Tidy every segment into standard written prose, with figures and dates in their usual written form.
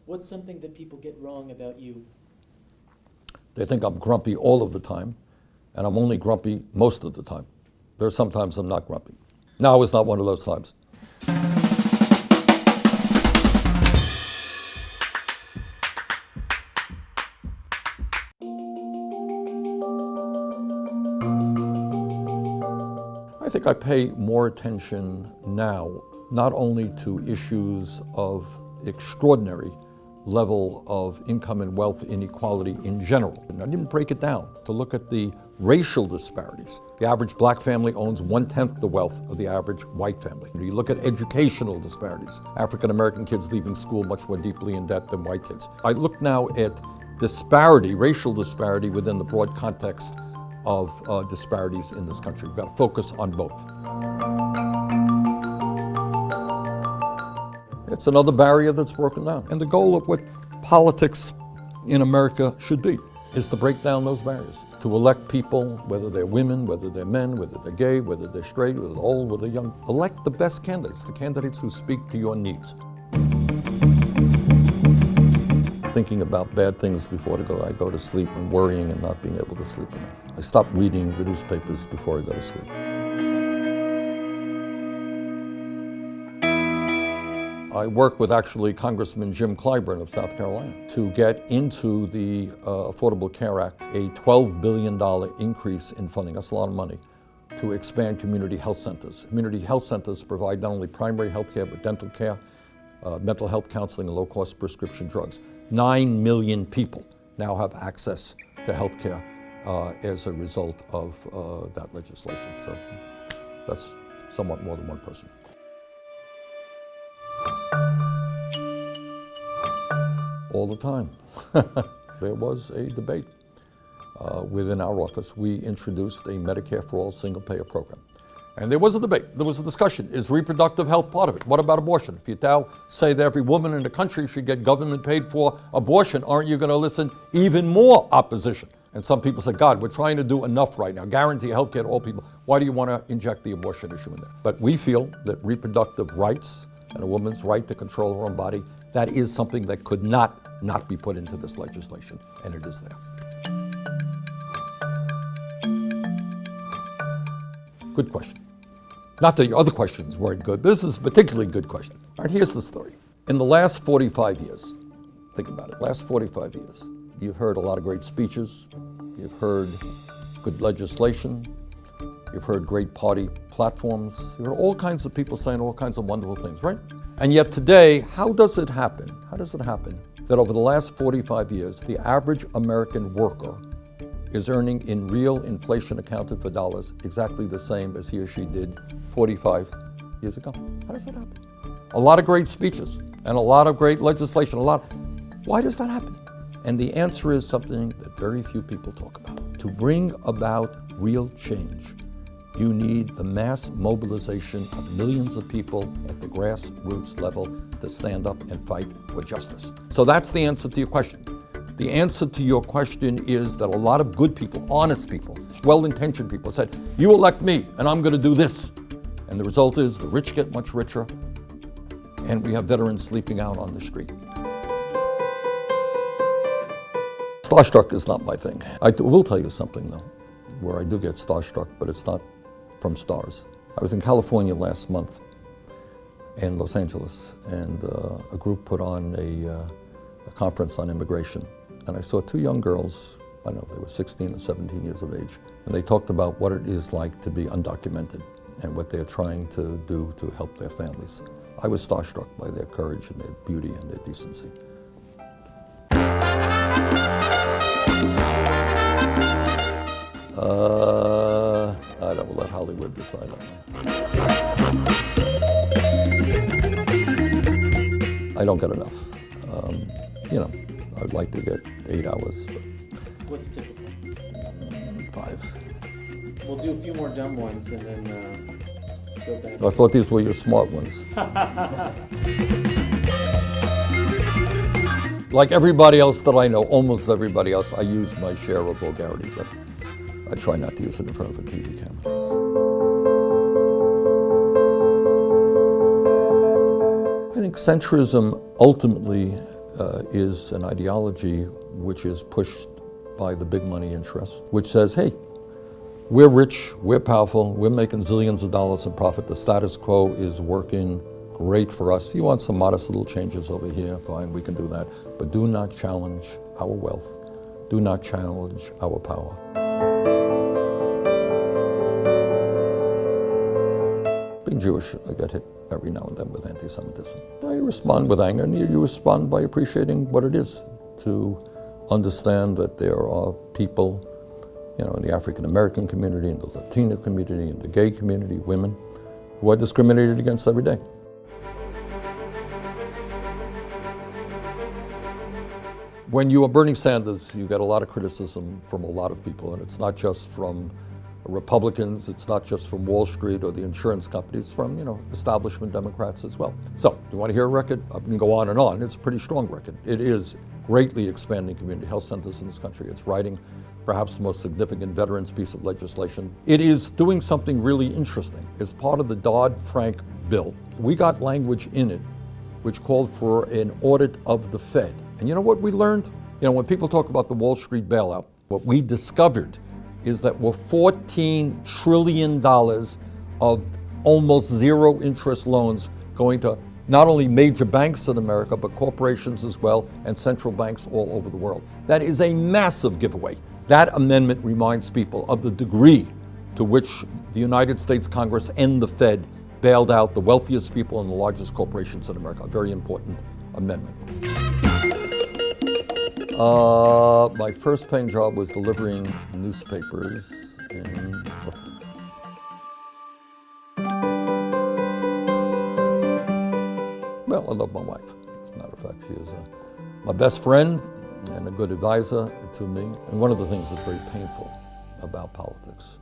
What's something that people get wrong about you? They think I'm grumpy all of the time, and I'm only grumpy most of the time. There's sometimes I'm not grumpy. Now is not one of those times. I think I pay more attention now, not only to issues of extraordinary level of income and wealth inequality in general. And I didn't break it down to look at the racial disparities. The average black family owns 1/10 the wealth of the average white family. You look at educational disparities. African American kids leaving school much more deeply in debt than white kids. I look now at disparity, racial disparity within the broad context of disparities in this country. We've got to focus on both. It's another barrier that's broken down. And the goal of what politics in America should be is to break down those barriers, to elect people, whether they're women, whether they're men, whether they're gay, whether they're straight, whether they're old, whether they're young. Elect the best candidates, the candidates who speak to your needs. Thinking about bad things before I go to sleep and worrying and not being able to sleep enough. I stop reading the newspapers before I go to sleep. I work with actually Congressman Jim Clyburn of South Carolina to get into the Affordable Care Act a $12 billion increase in funding. That's a lot of money to expand community health centers. Community health centers provide not only primary health care, but dental care, mental health counseling, and low-cost prescription drugs. 9 million people now have access to health care as a result of that legislation. So that's somewhat more than one person. All the time. There was a debate within our office. We introduced a Medicare for All single-payer program. And there was a debate, there was a discussion. Is reproductive health part of it? What about abortion? If you now say that every woman in the country should get government paid for abortion, aren't you going to listen even more opposition? And some people say, God, we're trying to do enough right now, guarantee health care to all people. Why do you want to inject the abortion issue in there? But we feel that reproductive rights and a woman's right to control her own body, that is something that could not be put into this legislation, and it is there. Good question. Not that your other questions weren't good, but this is a particularly good question. All right, here's the story. In the last 45 years, think about it, last 45 years, you've heard a lot of great speeches, you've heard good legislation, you've heard great party platforms, you've heard all kinds of people saying all kinds of wonderful things, right? And yet today, how does it happen that over the last 45 years, the average American worker is earning in real inflation accounted for dollars exactly the same as he or she did 45 years ago? How does that happen? A lot of great speeches and a lot of great legislation, Why does that happen? And the answer is something that very few people talk about. To bring about real change, you need the mass mobilization of millions of people at the grassroots level to stand up and fight for justice. So that's the answer to your question. The answer to your question is that a lot of good people, honest people, well-intentioned people said, you elect me and I'm going to do this. And the result is the rich get much richer and we have veterans sleeping out on the street. Starstruck is not my thing. I will tell you something though, where I do get starstruck, but it's not from stars. I was in California last month in Los Angeles, and a group put on a conference on immigration. And I saw two young girls, I don't know, they were 16 or 17 years of age, and they talked about what it is like to be undocumented and what they're trying to do to help their families. I was starstruck by their courage and their beauty and their decency. I will let Hollywood decide on that. I don't get enough. I'd like to get 8 hours, but What's typical? 5. We'll do a few more dumb ones and then go back. I thought these were your smart ones. Like everybody else that I know, almost everybody else, I use my share of vulgarity, but I try not to use it in front of a TV camera. I think centrism ultimately is an ideology which is pushed by the big money interests, which says, hey, we're rich, we're powerful, we're making zillions of dollars in profit, the status quo is working great for us. You want some modest little changes over here, fine, we can do that, but do not challenge our wealth, do not challenge our power. Being Jewish, I get hit every now and then with anti-Semitism. You respond with anger, and you respond by appreciating what it is, to understand that there are people, in the African American community, in the Latino community, in the gay community, women, who are discriminated against every day. When you are Bernie Sanders, you get a lot of criticism from a lot of people, and it's not just from Republicans, it's not just from Wall Street or the insurance companies, it's from, establishment Democrats as well. So, you want to hear a record? I can go on and on. It's a pretty strong record. It is greatly expanding community health centers in this country. It's writing perhaps the most significant veterans piece of legislation. It is doing something really interesting. As part of the Dodd-Frank bill, we got language in it which called for an audit of the Fed. And you know what we learned? When people talk about the Wall Street bailout, what we discovered is that we're $14 trillion of almost zero interest loans going to not only major banks in America, but corporations as well, and central banks all over the world. That is a massive giveaway. That amendment reminds people of the degree to which the United States Congress and the Fed bailed out the wealthiest people and the largest corporations in America. A very important amendment. My first paying job was delivering newspapers in Brooklyn. Well, I love my wife. As a matter of fact, she is my best friend and a good advisor to me. And one of the things that's very painful about politics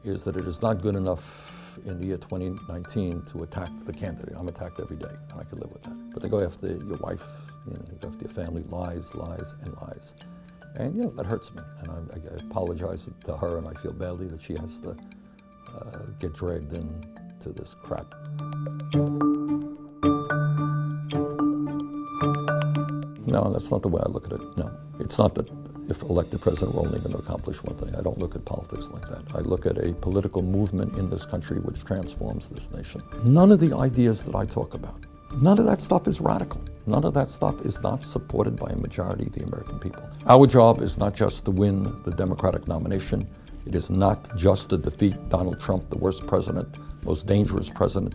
is that it is not good enough in the year 2019 to attack the candidate. I'm attacked every day, and I can live with that. But they go after your wife, they go after your family, lies, and lies. And that hurts me. And I apologize to her, and I feel badly that she has to get dragged into this crap. No, that's not the way I look at it. No, it's not that if elected president, we're only going to accomplish one thing. I don't look at politics like that. I look at a political movement in this country which transforms this nation. None of the ideas that I talk about, none of that stuff is radical. None of that stuff is not supported by a majority of the American people. Our job is not just to win the Democratic nomination. It is not just to defeat Donald Trump, the worst president, most dangerous president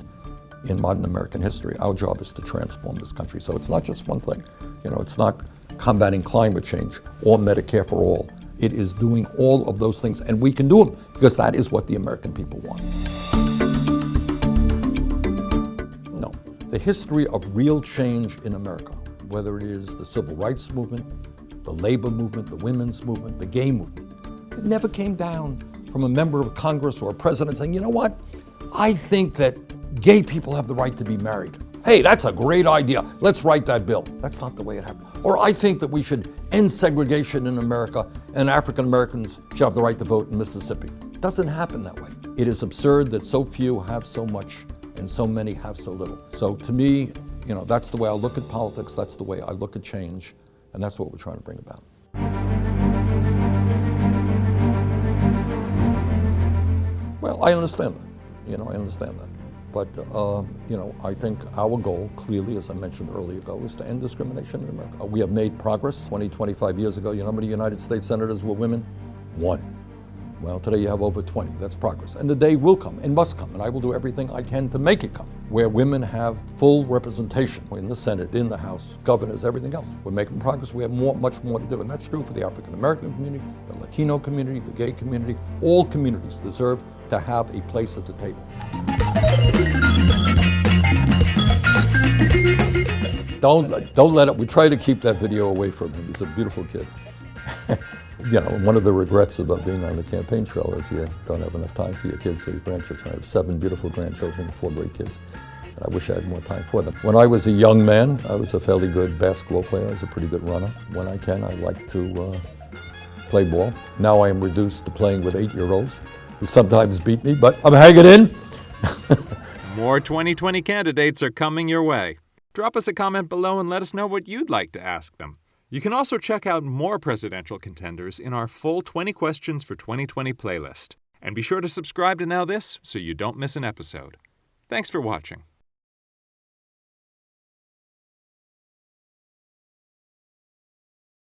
in modern American history. Our job is to transform this country. So it's not just one thing. It's not combating climate change or Medicare for all. It is doing all of those things, and we can do them because that is what the American people want. No, the history of real change in America, whether it is the civil rights movement, the labor movement, the women's movement, the gay movement, it never came down from a member of Congress or a president saying, you know what, I think that gay people have the right to be married. Hey, that's a great idea. Let's write that bill. That's not the way it happened. Or I think that we should end segregation in America and African Americans should have the right to vote in Mississippi. It doesn't happen that way. It is absurd that so few have so much and so many have so little. So to me, that's the way I look at politics, that's the way I look at change, and that's what we're trying to bring about. Well, I understand that. I understand that. But, I think our goal, clearly, as I mentioned earlier ago, is to end discrimination in America. We have made progress. 25 years ago, you know how many United States senators were women? 1. Well, today you have over 20. That's progress. And the day will come and must come, and I will do everything I can to make it come, where women have full representation in the Senate, in the House, governors, everything else. We're making progress. We have much more to do, and that's true for the African American community, the Latino community, the gay community. All communities deserve to have a place at the table. Don't let it. We try to keep that video away from him. He's a beautiful kid. One of the regrets about being on the campaign trail is you don't have enough time for your kids or your grandchildren. I have 7 beautiful grandchildren and 4 great kids. And I wish I had more time for them. When I was a young man, I was a fairly good basketball player. I was a pretty good runner. When I can, I like to play ball. Now I am reduced to playing with 8-year-olds who sometimes beat me, but I'm hanging in. More 2020 candidates are coming your way. Drop us a comment below and let us know what you'd like to ask them. You can also check out more presidential contenders in our full 20 Questions for 2020 playlist. And be sure to subscribe to NowThis so you don't miss an episode. Thanks for watching.